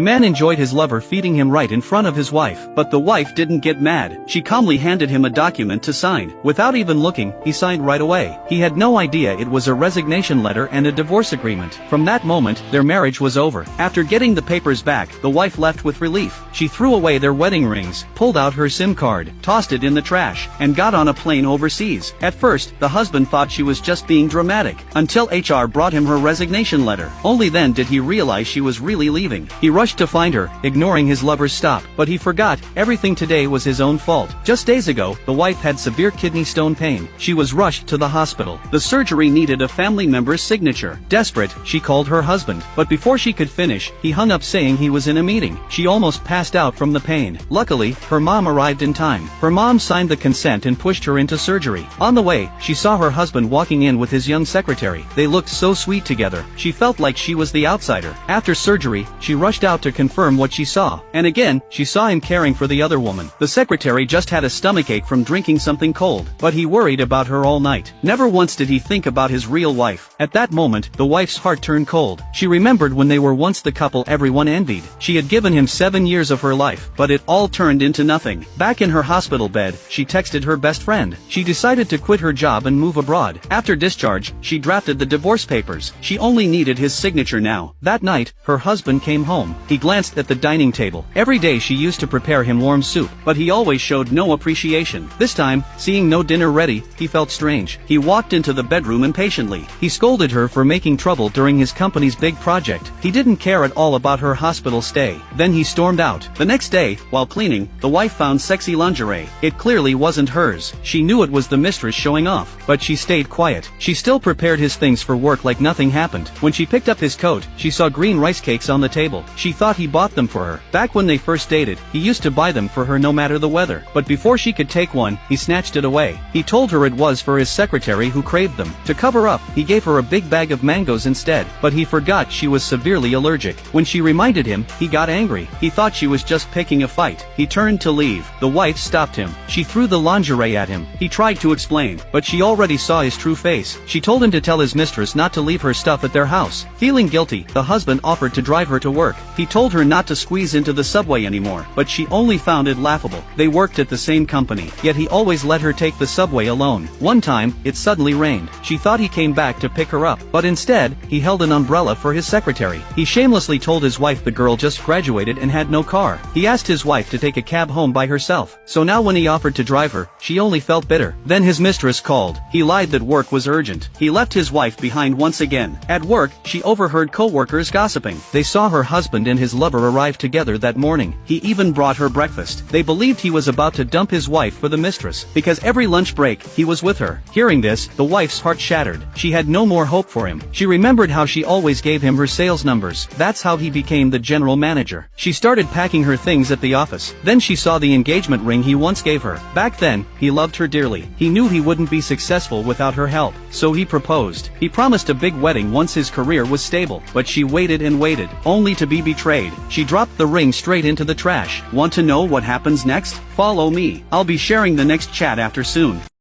The man enjoyed his lover feeding him right in front of his wife, but the wife didn't get mad. She calmly handed him a document to sign. Without even looking, he signed right away. He had no idea it was a resignation letter and a divorce agreement. From that moment, their marriage was over. After getting the papers back, the wife left with relief. She threw away their wedding rings, pulled out her SIM card, tossed it in the trash, and got on a plane overseas. At first, the husband thought she was just being dramatic, until HR brought him her resignation letter. Only then did he realize she was really leaving. He rushed to find her, ignoring his lover's stop, but he forgot, everything today was his own fault. Just days ago, the wife had severe kidney stone pain. She was rushed to the hospital. The surgery needed a family member's signature. Desperate, she called her husband, but before she could finish, he hung up saying he was in a meeting. She almost passed out from the pain. Luckily, her mom arrived in time. Her mom signed the consent and pushed her into surgery. On the way, she saw her husband walking in with his young secretary. They looked so sweet together. She felt like she was the outsider. After surgery, she rushed out to confirm what she saw. And again, she saw him caring for the other woman. The secretary just had a stomachache from drinking something cold, but he worried about her all night. Never once did he think about his real wife. At that moment, the wife's heart turned cold. She remembered when they were once the couple everyone envied. She had given him 7 years of her life, but it all turned into nothing. Back in her hospital bed, she texted her best friend. She decided to quit her job and move abroad. After discharge, she drafted the divorce papers. She only needed his signature now. That night, her husband came home. He glanced at the dining table. Every day she used to prepare him warm soup, but he always showed no appreciation. This time, seeing no dinner ready, he felt strange. He walked into the bedroom impatiently. He scolded her for making trouble during his company's big project. He didn't care at all about her hospital stay. Then he stormed out. The next day, while cleaning, the wife found sexy lingerie. It clearly wasn't hers. She knew it was the mistress showing off, but she stayed quiet. She still prepared his things for work like nothing happened. When she picked up his coat, she saw green rice cakes on the table. She thought he bought them for her. Back when they first dated, he used to buy them for her no matter the weather. But before she could take one, he snatched it away. He told her it was for his secretary who craved them. To cover up, he gave her a big bag of mangoes instead, but he forgot she was severely allergic. When she reminded him, he got angry. He thought she was just picking a fight. He turned to leave. The wife stopped him. She threw the lingerie at him. He tried to explain, but she already saw his true face. She told him to tell his mistress not to leave her stuff at their house. Feeling guilty, the husband offered to drive her to work. He told her not to squeeze into the subway anymore, but she only found it laughable. They worked at the same company, yet he always let her take the subway alone. One time, it suddenly rained. She thought he came back to pick her up, but instead, he held an umbrella for his secretary. He shamelessly told his wife the girl just graduated and had no car. He asked his wife to take a cab home by herself, so now when he offered to drive her, she only felt bitter. Then his mistress called. He lied that work was urgent. He left his wife behind once again. At work, she overheard co-workers gossiping. They saw her husband and his lover arrive together that morning. He even brought her breakfast. They believed he was about to dump his wife for the mistress, because every lunch break, he was with her. Hearing this, the wife's heart shattered. She had no more hope for him. She remembered how she always gave him her sales numbers. That's how he became the general manager. She started packing her things at the office. Then she saw the engagement ring he once gave her. Back then, he loved her dearly. He knew he wouldn't be successful without her help, so he proposed. He promised a big wedding once his career was stable, but she waited and waited, only to be betrayed. She dropped the ring straight into the trash. Want to know what happens next? Follow me. I'll be sharing the next chat after soon.